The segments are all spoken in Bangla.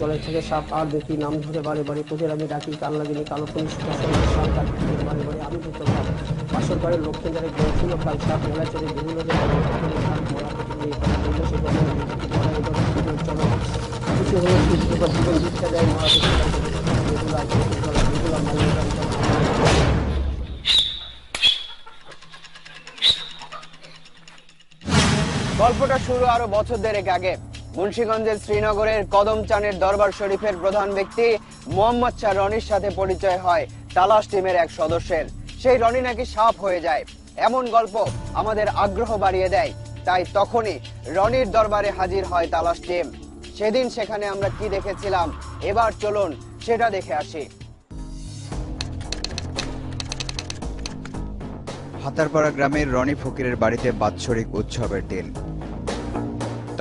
জলের থেকে সাপ আর দেখি নাম ধরে বারে বারে তোদের আমি ডাকি কাল লাগেনি কালো পুলিশ সাপ ডাকি বারে বারে আমি দুটো ভাব বাসর করে লক্ষ্মী যারে গেছিল কাল সাপ মেলা চলে বিভিন্ন কিছু হলো জীবন দীক্ষা দেয় গল্পটা শুরু আরো বছর দেড়েক আগে। মুন্সিগঞ্জের শ্রীনগরের কদমচানের দরবার শরীফের প্রধান ব্যক্তি মোহাম্মদ শাহ রনির সাথে পরিচয় হয় তালাশ টিমের এক সদস্যের। সেই রনি নাকি সাপ হয়ে যায়, এমন গল্প আমাদের আগ্রহ বাড়িয়ে দেয়। তাই তখনই রনির দরবারে হাজির হয় তালাশ টিম। সেদিন সেখানে আমরা কি দেখেছিলাম, এবার চলুন সেটা দেখে আসি। হাতারপাড়া গ্রামের রনি ফকিরের বাড়িতে বাৎসরিক উৎসবের দিন।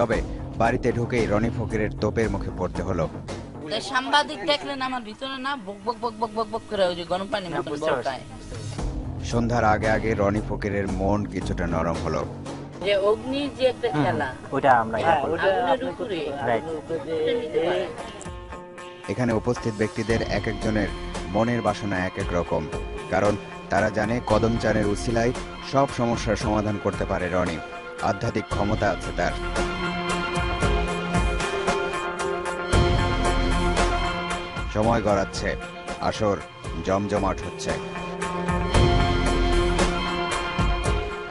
তবে বাড়িতে ঢুকেই রনি ফকিরের তোপের মুখে পড়তে হলো। সাংবাদিক দেখলেন আমার ভিতরে না বক বক বক বক বক বক করে ওই যে গরম পানি মতন বলকায়। সন্ধ্যার আগে আগে রনি ফকিরের মন কিছুটা নরম হলো। যে অগ্নি যে একটা খেলা ওটা আমরা এখানে উপস্থিত ব্যক্তিদের এক একজনের মনের বাসনা এক এক রকম, কারণ তারা জানে কদমচানের উসিলায় সব সমস্যার সমাধান করতে পারে রনি। আধ্যাত্মিক ক্ষমতা আছে তার। সময় গড়াচ্ছে, আসর জমজমাট হচ্ছে।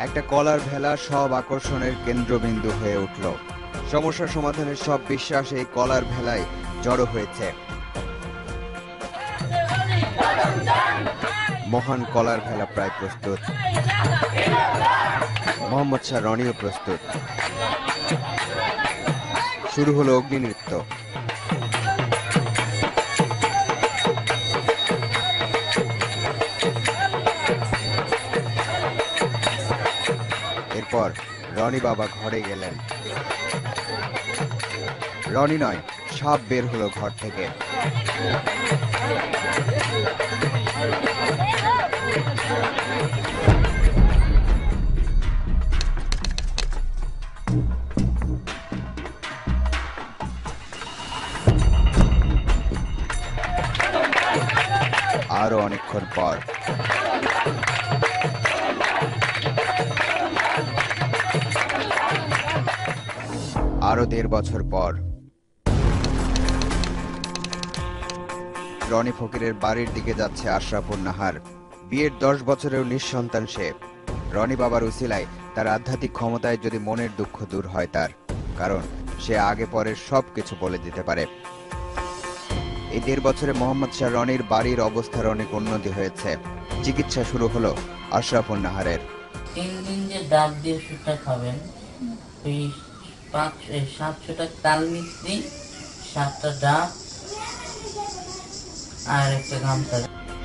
একটা কলার ভেলা সব আকর্ষণের কেন্দ্রবিন্দু হয়ে উঠল। সমস্যা সমাধানের সব বিশ্বাস এই কলার ভেলায় জড়ো হয়েছে। মহান কলার ভেলা প্রায় প্রস্তুত, মোহাম্মদ শাহ রনিও প্রস্তুত। শুরু হলো অগ্নি নৃত্য। এরপর রনি বাবা ঘরে গেলেন। রনি নয়, সাপ বের হলো ঘর থেকে। আরো অনেকক্ষণ পর আরো ১.৫ বছর পর রনি ফকিরের বাড়ির দিকে যাচ্ছে আশরাফুন নাহার। বিয়ের ১০ বছরেও নিঃসন্তান সে। রনি বাবার উসিলায় তার আধ্যাত্মিক ক্ষমতায় যদি মনের দুঃখ দূর হয় তার, কারণ সে আগে পরে সবকিছু বলে দিতে পারে। এই ১.৫ বছরে মোহাম্মদ শাহ রনির বাড়ির অবস্থার অনেক উন্নতি হয়েছে। চিকিৎসা শুরু হলো আশরাফুন নাহারের। ৩ দিন যে ডাব দিয়ে ওষুধটা খাবেন, ওই ৭০০টা তাল মিস্ত্রি, ৭টা ডাব আর একটা গামছা।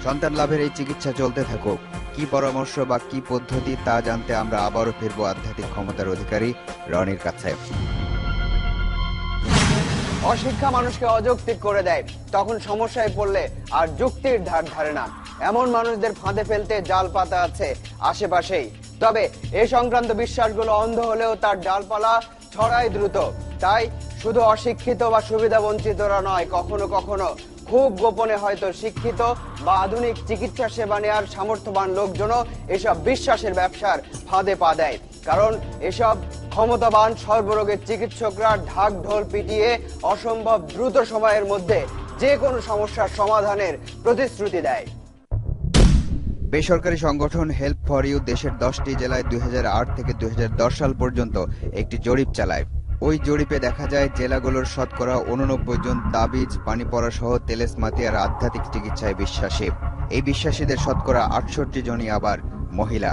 সন্তান লাভের এই চিকিৎসা চলতে থাকুক। কি পরামর্শ বা কি পদ্ধতি তা জানতে আমরা আবারও ফিরবো আধ্যাত্মিক ক্ষমতার অধিকারী রনির কাছে। অশিক্ষা মানুষকে অযৌক্তিক করে দেয়, তখন সমস্যায় পড়লে আর যুক্তির ধার ধারে না। এমন মানুষদের ফাঁদে ফেলতে জাল পাতা আছে আশেপাশেই। তবে এ সংক্রান্ত বিশ্বাসগুলো অন্ধ হলেও তার ডালপালা ছড়ায় দ্রুত। তাই শুধু অশিক্ষিত বা সুবিধা বঞ্চিতরা নয়, কখনো কখনো খুব গোপনে হয়তো শিক্ষিত বা আধুনিক চিকিৎসা সেবা নেওয়ার সামর্থ্যবান লোকজনও এসব বিশ্বাসের ব্যবসার ফাঁদে পা দেয়। কারণ এসব ক্ষমতাবান সর্বরোগের চিকিৎসকরা ঢাক ঢোল পিটিয়ে অসম্ভব দ্রুত সময়ের মধ্যে যে কোনো সমস্যার সমাধানের প্রতিশ্রুতি দেয়। বেসরকারি সংগঠন হেল্প ফর ইউ দেশের 10টি জেলায় 2008 থেকে 2010 সাল পর্যন্ত একটি জরিপ চালায়। ওই জরিপে দেখা যায় জেলাগুলোর শতকরা 89 জন তাবিজ, পানি পড়া সহ তেলেসমাতি আর আধ্যাত্মিক চিকিৎসায় বিশ্বাসী। এই বিশ্বাসীদের শতকরা 68 জনই আবার মহিলা।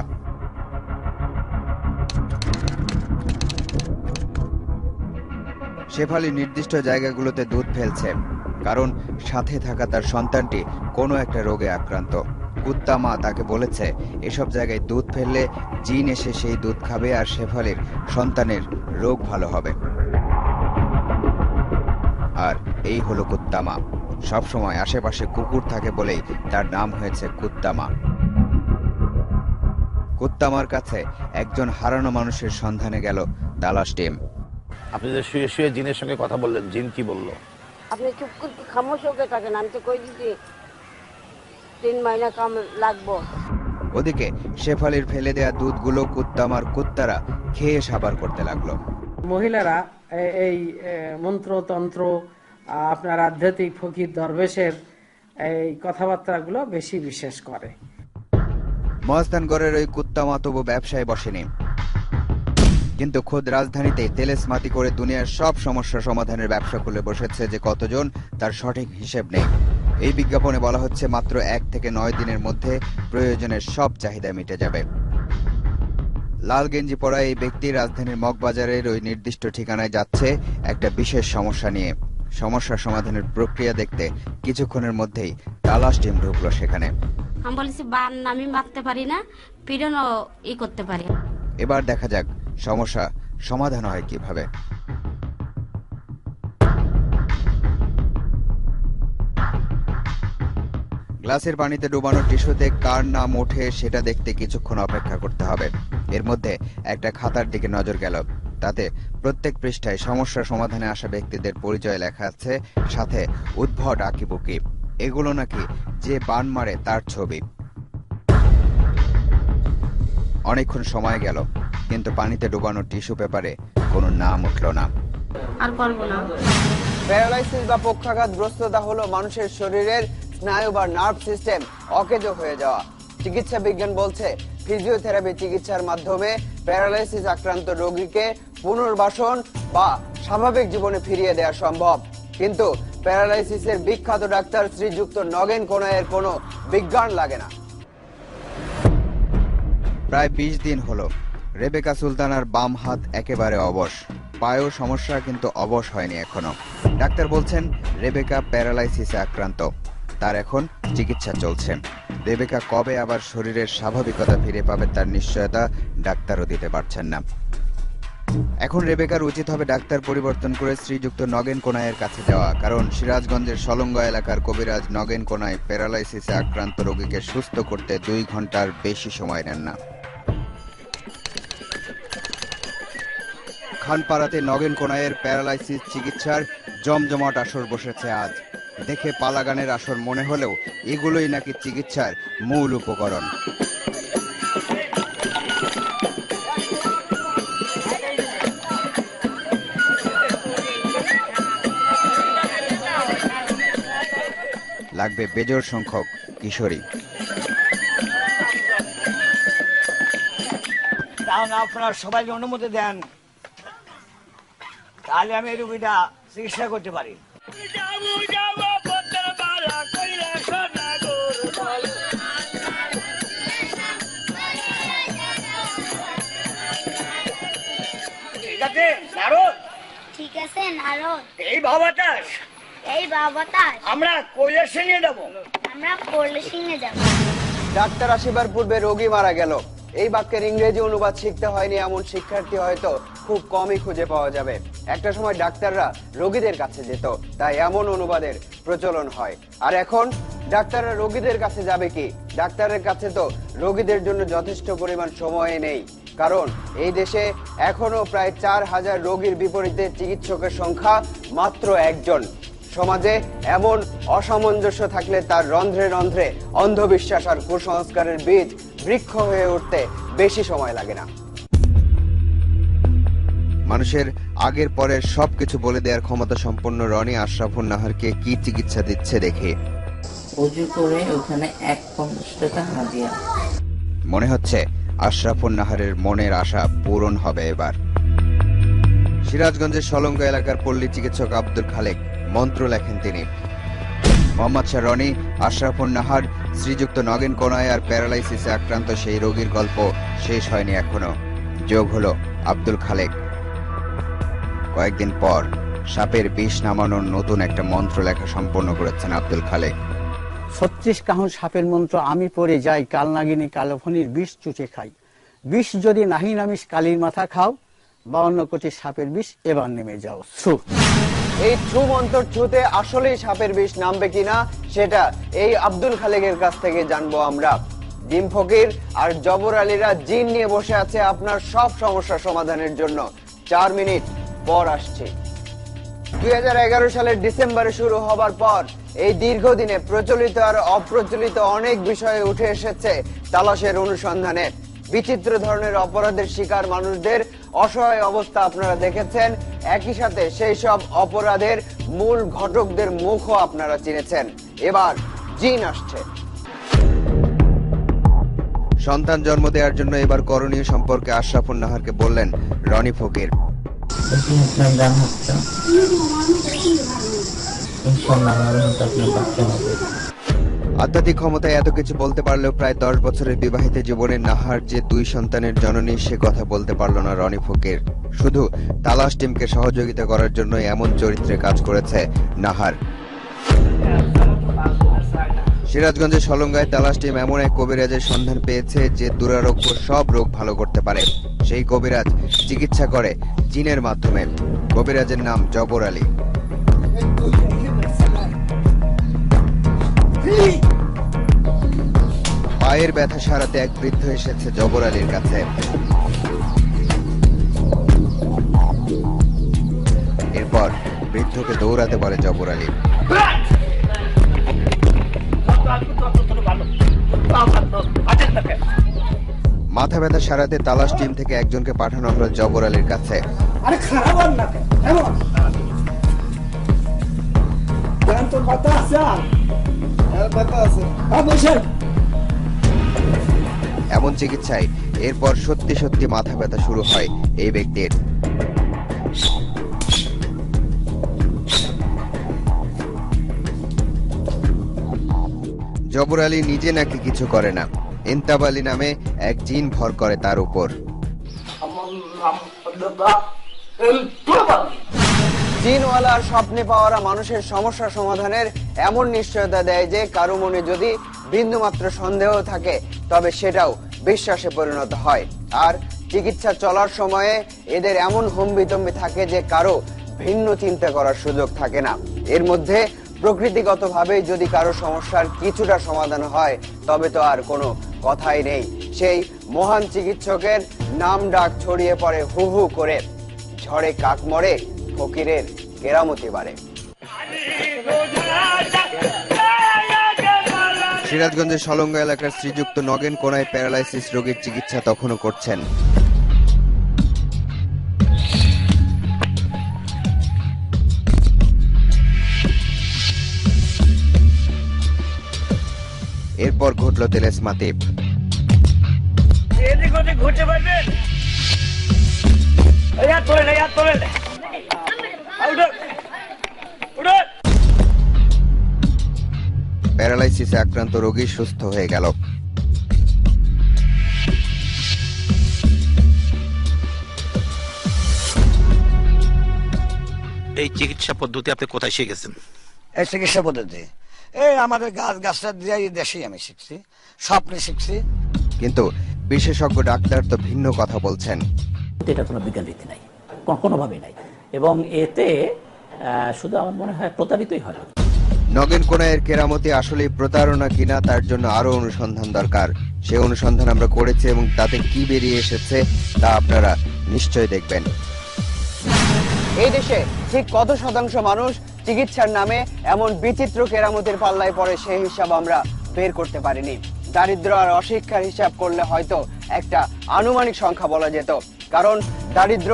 শেফালি নির্দিষ্ট জায়গাগুলোতে দুধ ফেলছে, কারণ সাথে থাকা তার সন্তানটি কোনো একটা রোগে আক্রান্ত। কুত্তা মা তাকে বলেছে এসব জায়গায় দুধ ফেললে জিন এসে সেই দুধ খাবে আর শেফালির সন্তানের রোগ ভালো হবে। আর এই হলো কুত্তা মা। সবসময় আশেপাশে কুকুর থাকে বলেই তার নাম হয়েছে কুত্তা মা। কুত্তা মার কাছে একজন হারানো মানুষের সন্ধানে গেল তালাশ টিম। আপনি যে শুয়ে শুয়ে জিনের সঙ্গে কথা বললেন, জিন কি বলল? আপনি চুপ করে খামোশ হয়ে থাকেন, আমি তো কই দিছি 3 মাইনা কাম লাগবো। ওদিকে শেফালির ফেলে দেয়া দুধগুলো কুত্তামার কুত্তারা খেয়ে সাবার করতে লাগলো। মহিলারা এই মন্ত্রতন্ত্র, আপনার আধ্যাত্মিক ফকির দরবেশের এই কথাবার্তাগুলো বেশি বিশ্বাস করে। মহাস্থানগড়ের ওই কুত্তামা তবু ব্যবসায় বসেনি, কিন্তু খোদ রাজধানীতে তেলেসমাতি করে দুনিয়ার সব সমস্যা সমাধানের ব্যবসা খুলে বসেছে যে কতজন, তার সঠিক হিসেব নেই। এই বিজ্ঞাপনে বলা হচ্ছে মাত্র 1 থেকে 9 দিনের মধ্যে প্রয়োজনের সব চাহিদা মিটে যাবে। লাল গেঞ্জি পরা এই ব্যক্তি রাজধানীর মগবাজারের ওই নির্দিষ্ট ঠিকানায় যাচ্ছে একটা বিশেষ সমস্যা নিয়ে। সমস্যা সমাধানের প্রক্রিয়া দেখতে কিছুক্ষণের মধ্যেই তালাশ টিম ঢুকলো সেখানে। আমি বলেছি বান আমি মারতে পারি না, পিডনও করতে পারি। এবার দেখা যাক সমস্যা সমাধান হয় কিভাবে। গ্লাসের পানিতে ডুবানো টিস্যুতে কার নাম ওঠে সেটা দেখতে কিছুক্ষণ অপেক্ষা করতে হবে। এর মধ্যে একটা খাতার দিকে নজর গেল, তাতে প্রত্যেক পৃষ্ঠায় সমস্যা সমাধানে আসা ব্যক্তিদের পরিচয় লেখা আছে, সাথে উদ্ভট আঁকিবুকি। এগুলো নাকি যে বান মারে তার ছবি। অনেকক্ষণ সময় গেল, কিন্তু পানিতে ডুবানো টিস্যু পেপারে কোনো নাম উঠল না। আর পারবো না। প্যারালাইসিস বা পক্ষাঘাতগ্রস্ততা হলো মানুষের শরীরের স্নায়ু বা নার্ভ সিস্টেম অকেজো হয়ে যাওয়া। চিকিৎসা বিজ্ঞান বলছে ফিজিওথেরাপি চিকিৎসার মাধ্যমে প্যারালাইসিস আক্রান্ত রোগীকে পুনর্বাসন বা স্বাভাবিক জীবনে ফিরিয়ে দেওয়া সম্ভব। কিন্তু প্যারালাইসিসের বিখ্যাত ডাক্তার শ্রীযুক্ত নগেন কোনায়ের কোনো বিজ্ঞান লাগে না। প্রায় 20 দিন হলো রেবেকা সুলতানার বাম হাত একেবারে অবশ, পায়েও সমস্যা, কিন্তু অবশ হয়নি এখনো। ডাক্তার বলছেন রেবেকা প্যারালাইসিসে আক্রান্ত, তার এখন চিকিৎসা চলছে। রেবেকা কবে আবার শরীরের স্বাভাবিকতা ফিরে পাবে তার নিশ্চয়তা ডাক্তারও দিতে পারছেন না। এখন রেবেকার উচিত হবে ডাক্তার পরিবর্তন করে শ্রীযুক্ত নগেন কোনায়ের কাছে যাওয়া, কারণ সিরাজগঞ্জের সলঙ্গা এলাকার কবিরাজ নগেন কোনায় প্যারালাইসিসে আক্রান্ত রোগীকে সুস্থ করতে 2 ঘন্টার বেশি সময় নেন না। খানপাড়াতে নগেন কোনায়ের প্যারালাইসিস চিকিৎসার জমজমাট আসর বসেছে আজ। দেখে পালাগানের আসর মনে হলেও এগুলোই নাকি চিকিৎসার মূল উপকরণ। লাগবে বেজোড় সংখ্যক কিশোরী। তাহলে আপনারা সবাইকে অনুমতি দেন, তাহলে আমি এই রোগীটা চিকিৎসা করতে পারি। ঠিক আছে নারদ, ঠিক আছে নারদ, এই বাবাতাস এই বাবাতাস আমরা কৈলাসে নিয়ে যাবো, আমরা কৈলাসে যাব। ডাক্তার আসিবার পূর্বে রোগী মারা গেল, এই বাক্যের ইংরেজি অনুবাদ শিখতে হয়নি এমন শিক্ষার্থী হয়তো খুব কমই খুঁজে পাওয়া যাবে। একটা সময় ডাক্তাররা রোগীদের কাছে যেত, তাই এমন অনুবাদের প্রচলন হয়। আর এখন ডাক্তাররা রোগীদের কাছে যাবে কি? ডাক্তারের কাছে তো রোগীদের জন্য যথেষ্ট পরিমাণ সময় নেই, কারণ এই দেশে এখনো প্রায় 4000 রোগীর বিপরীতে চিকিৎসকের সংখ্যা মাত্র 1 জন। সমাজে এমন অসামঞ্জস্য থাকলে তার রন্ধ্রে রন্ধ্রে অন্ধবিশ্বাস আর কুসংস্কারের বীজ বৃক্ষ হয়ে উঠতে বেশি সময় লাগে না। মানুষের আগের পরের সবকিছু বলে দেওয়ার ক্ষমতা সম্পন্ন রনি আশরাফুন নাহারকে কি চিকিৎসা দিচ্ছে দেখে উজু করে ওখানে 150 টাকা হাদিয়া। মনে হচ্ছে আশরাফুন নাহারের মনের আশা পূরণ হবে এবার। সিরাজগঞ্জের সলঙ্গা এলাকার পল্লী চিকিৎসক আব্দুল খালেক মন্ত্র লেখেন তিনি। মোহাম্মদ শাহ রনি, আশরাফুন নাহার, শ্রীযুক্ত নগেন কোনায় আর প্যারালাইসিসে আক্রান্ত সেই রোগীর গল্প শেষ হয়নি এখনো। যোগ হলো আব্দুল খালেক। কয়েকদিন পর সাপের বিষ নামানোর নতুন একটা মন্ত্র লেখা সম্পন্ন করেছেন আব্দুল খালেক। 36 কাহন সাপের মন্ত্র আমি পড়ে যাই, কাল নাগিনী কালফণির বিষ চুচে খাই। বিষ যদি নাহি নামিস কালির মাথা খাও, 52 কোটি সাপের বিষ এবার নেমে যাও। এই থ্রু মন্ত্র থ্রুতে আসলেই সাপের বিষ নামবে কিনা সেটা এই আব্দুল খালেকের কাছ থেকে জানবো আমরা। ডিম ফকির আর জবর আলীরা জিন নিয়ে বসে আছে আপনার সব সমস্যা সমাধানের জন্য। 4 মিনিট পর আসছে। 2011 সালের ডিসেম্বরে শুরু হবার পর এই দীর্ঘদিনে প্রচলিত আর অপ্রচলিত অনেক বিষয়ে উঠে এসেছে তালাশের অনুসন্ধানে। বিচিত্র ধরনের অপরাধের শিকার মানুষদের অসহায় অবস্থা আপনারা দেখেছেন, একই সাথে সেই সব অপরাধের মূল ঘটকদের মুখও আপনারা চিনেছেন। এবার জিন আসছে। সন্তান জন্ম দেওয়ার জন্য এবার করণীয় সম্পর্কে আশরাফুন নাহারকে বললেন রনি ফকির। আধ্যাত্মিক ক্ষমতায় এত কিছু বলতে পারলেও প্রায় 10 বছরের বিবাহিত জীবনের নাহার যে 2 সন্তানের জননী সে কথা বলতে পারল না রনি ফকির। শুধু তালাশ টিমকে সহযোগিতা করার জন্য এমন চরিত্রে কাজ করেছে নাহার। সিরাজগঞ্জের সলঙ্গায় তালাশ টিম এমন এক কবিরাজের সন্ধান পেয়েছে যে দুরারোগ্য সব রোগ ভালো করতে পারে। সেই কবিরাজ চিকিৎসা করে জিনের মাধ্যমে। কবিরাজের নাম জবর আলী। পায়ের ব্যথা সারাতে এক বৃদ্ধ এসেছে জবর আলীর কাছে। এরপর বৃদ্ধকে দৌড়াতে বলে জবর আলী। মাথা ব্যথা সারাতে তালাশ টিম থেকে একজনকে পাঠানো হলো জবর আলীর কাছে। এমন চিকিৎসায় এরপর সত্যি সত্যি মাথা ব্যথা শুরু হয় এই ব্যক্তির। জবর আলী নিজে নাকি কিছু করে না, ইন্তাব আলী নামে এক জিন ভর করে তার উপর। জিনওয়ালার স্বপ্নে পাওয়ারা মানুষের সমস্যা সমাধানের এমন নিশ্চয়তা দেয় যে কারো মনে যদি বিন্দুমাত্র সন্দেহ থাকে তবে সেটাও বিশ্বাসে পরিণত হয়। আর চিকিৎসা চলার সময়ে এদের এমন হম্বিতম্বি থাকে যে কারো ভিন্ন চিন্তা করার সুযোগ থাকে না। এর মধ্যে প্রকৃতিগতভাবে যদি কারো সমস্যার কিছুটা সমাধান হয় তবে তো আর কোনো কথাই নেই। সেই মহান চিকিৎসকের নাম ডাক ছড়িয়ে পড়ে হু হু করে। ঝড়ে কাক মরে, ফকিরের কেরামতি বাড়ে। সিরাজগঞ্জের সলঙ্গা এলাকার শ্রীযুক্ত নগেন কোনায় প্যারালাইসিস রোগীর চিকিৎসা তখনও করছেন। এরপর ঘটল তেলেসমাতি। এদিক ওদিক ঘুরতে পারবেন? প্যারালাইসিসে আক্রান্ত রোগী সুস্থ হয়ে গেল। এই চিকিৎসা পদ্ধতি আপনি কোথায় শিখেছেন? এই চিকিৎসা পদ্ধতি আমাদের গাছটা দিয়ে দেশেই আমি শিখছি, স্বপ্নে শিখছি। কিন্তু বিশেষজ্ঞ ডাক্তার তো ভিন্ন কথা বলছেন। এটা কোনো বিজ্ঞান ভিত্তি নাই, কোনোভাবেই নাই, এবং এতে শুধু আমার মনে হয় প্রতারিতই হয়। নগেন কোনায়ের কেরামতি আসলে প্রতারণা কিনা তার জন্য আরো অনুসন্ধান দরকার। সেই অনুসন্ধান আমরা করেছি এবং তাতে কি বেরিয়ে এসেছে তা আপনারা নিশ্চয় দেখবেন। এই দেশে ঠিক কত শতাংশ মানুষ চিকিৎসার নামে এমন বিচিত্র কেরামতির পাল্লায় পড়ে সেই হিসাব আমরা বের করতে পারিনি। দারিদ্র আর অশিক্ষার হিসাব করলে হয়তো একটা আনুমানিক সংখ্যা বলা যেত। কারণ দারিদ্র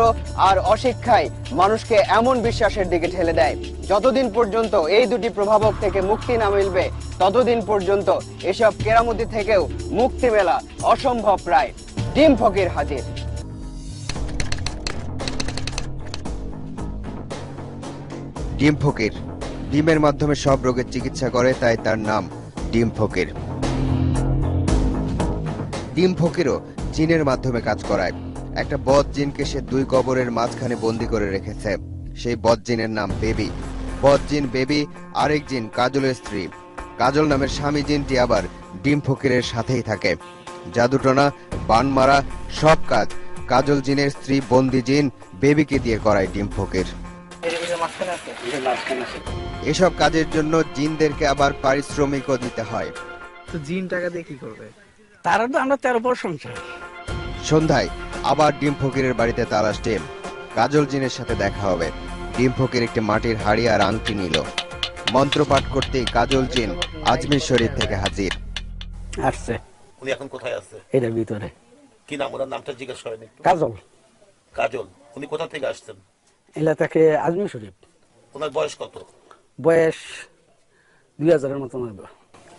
আর অশিক্ষাই মানুষকে এমন বিশ্বাসের দিকে ঠেলে দেয়, যতদিন পর্যন্ত এই দুটি প্রভাবক থেকে মুক্তি না মিলবে ততদিন পর্যন্ত এসব কেরামতি থেকেও মুক্তি মেলা অসম্ভব প্রায়। ডিম ফকির হাজির। ডিম ফকির ডিমের মাধ্যমে সব রোগের চিকিৎসা করে, তাই তার নাম ডিম ফকির। ডিম ফকিরও জিনের মাধ্যমে কাজ করায়। একটা বদ জিনকে সে 2 কবরের মাঝখানে বন্দী করে রেখেছে। সেই বদ জিনের নাম বেবি। বদ জিন বেবি আরেক জিন কাজলের স্ত্রী। কাজল নামের স্বামী জিনটি আবার ডিম ফকিরের সাথেই থাকে। জাদুটনা, বান মারা সব কাজ কাজল জিনের স্ত্রী বন্দি জিন বেবিকে দিয়ে করায় ডিম ফকির। এসব কাজের জন্য জিনদেরকে আবার পারিশ্রমিকও দিতে হয়। তো জিন টাকা দিয়ে কি করবে? তারা তো আমরা 13 প্রশংসা। সন্ধ্যায় আবার ডিম ফকিরের বাড়িতে তালাশ টিম। কাজল জিনের সাথে দেখা হবে। ডিম ফকির একটি মাটির হাড়ি আর আংটি নিল। মন্ত্র পাঠ করতেই কাজল জিন আজমির শরীফ থেকে হাজির। আসছে। উনি এখন কোথায় আছে? এটার ভিতরে। কি নাম? ওনার নামটা জিজ্ঞেস করেন একটু। কাজল। কাজল। উনি কোথা থেকে আসছেন? এলা থেকে আজমির শরীফ। ওনার বয়স কত? বয়স 2000-এর মতো হবে।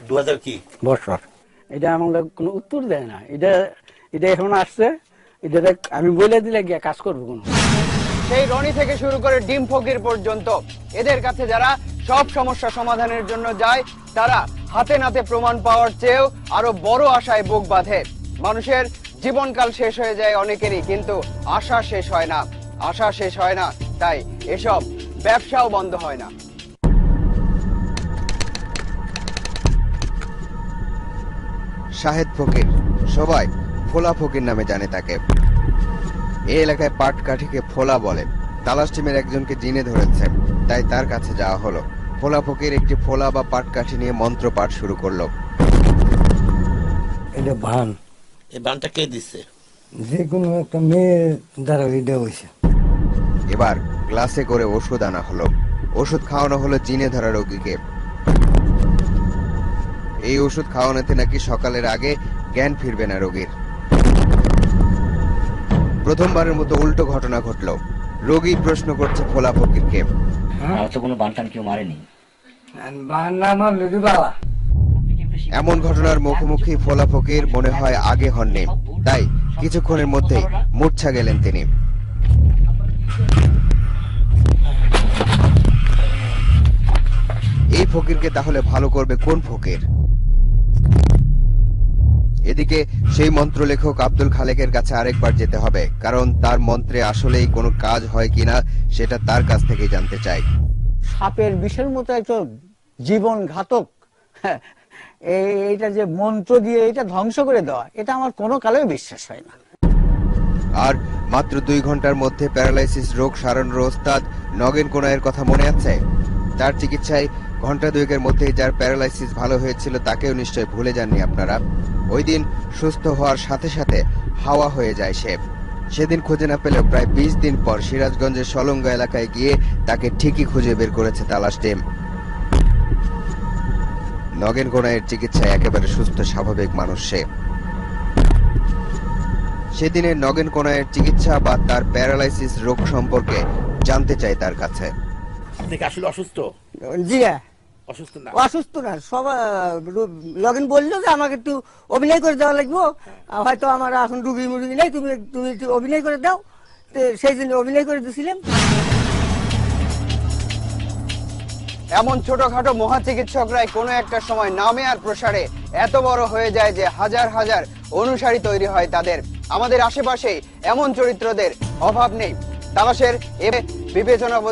2000 কি বছর? এটা আমাদের কোনো উত্তর দেয় না। এটা এখন আসছে, এটা আমি বলে দিলে গিয়ে কাজ করবো কোনো। সেই রনি থেকে শুরু করে ডিম ফকির পর্যন্ত এদের কাছে যারা সব সমস্যা সমাধানের জন্য যায়, তারা হাতে নাতে প্রমাণ পাওয়ার চেয়েও আরো বড় আশায় বুক বাঁধে। মানুষের জীবনকাল শেষ হয়ে যায় অনেকেরই, কিন্তু আশা শেষ হয় না। আশা শেষ হয় না, তাই এসব ব্যবসাও বন্ধ হয় না। শাহেদ ফকির, সবাই ফোলা ফকির নামে জানে তাকে। এই এলাকায় পাট কাঠিকে ফোলা বলে। তালাশ টিমের একজনকে জিনে ধরেছে, তাই তার কাছে যাওয়া হলো। ফোলা ফকির একটি ফোলা বা পাট কাঠি নিয়ে মন্ত্র পাঠ শুরু করলো। এটা বান। এই বানটা কে দিচ্ছে? যে কোনো একটা মেয়ের দ্বারা এটা হয়েছে। এবার গ্লাসে করে ওষুধ আনা হলো। ওষুধ খাওয়ানো হলো জিনে ধরা রোগীকে। এই ওষুধ খাওয়ানোতে নাকি সকালের আগে জ্ঞান ফিরবে না রোগীর। প্রথমবারের মতো উল্টো ঘটনা ঘটলো। রোগী প্রশ্ন করছে ফোলা ফকিরকে, কোনো বানটান কেউ মারেনি। এমন ঘটনার মুখোমুখি ফোলা ফকির মনে হয় আগে হননি, তাই কিছুক্ষণের মধ্যেই মূর্ছা গেলেন তিনি। এই ফকিরকে তাহলে ভালো করবে কোন ফকির? এদিকে সেই মন্ত্র লেখক আব্দুল খালেকের কাছে আরেকবার যেতে হবে, কারণ তার মন্ত্রে আসলেই কোনো কাজ হয় কিনা সেটা তার কাছ থেকেই জানতে চাই। সাপের বিষের মতো একটা জীবন ঘাতক, এইটা যে মন্ত্র দিয়ে এটা ধ্বংস করে দেওয়া, এটা আমার কোনো কালেও বিশ্বাস হয় না। আর মাত্র 2 ঘন্টার মধ্যে প্যারালাইসিস রোগ সারানোর ওস্তাদ নগেন কোনায়ের কথা মনে আছে? তার চিকিৎসায় ঘন্টা 2-এর মধ্যেই যার প্যারালাইসিস ভালো হয়েছিল তাকেও নিশ্চয় ভুলে যাননি আপনারা। ওই দিন সুস্থ হওয়ার সাথে সাথে হাওয়া হয়ে যায় সে। সেদিন খুঁজে না পেলেও প্রায় 20 দিন পর সিরাজগঞ্জের সলঙ্গা এলাকায় গিয়ে তাকে ঠিকই খুঁজে বের করেছে তালাশ টিম। নগেন কোনায়ের চিকিৎসায় একেবারে সুস্থ স্বাভাবিক মানুষ সে। সেদিনের নগেন কোনায়ের চিকিৎসা বা তার প্যারালাইসিস রোগ সম্পর্কে জানতে চাই তার কাছে। আপনি কি আসলে অসুস্থ? জি অসুস্থ না? অসুস্থ না, সব লগিন বললো যে আমাকে একটু অভিনয় করে দেওয়া লাগবো, হয়তো আমার এখন রুগী মুরগি নেই, তুমি একটু অভিনয় করে দাও। সেই জন্য অভিনয় করে দিয়েছিলাম। এমন ছোটখাটো মহা চিকিৎসকরাই কোনো একটা সময় নামে আর প্রসারে এত বড় হয়ে যায় যে হাজার হাজার অনুসারী তৈরি হয় তাদের। আমাদের আশেপাশে এমন চরিত্রদের অভাব নেই। তালাশের বিবেচনা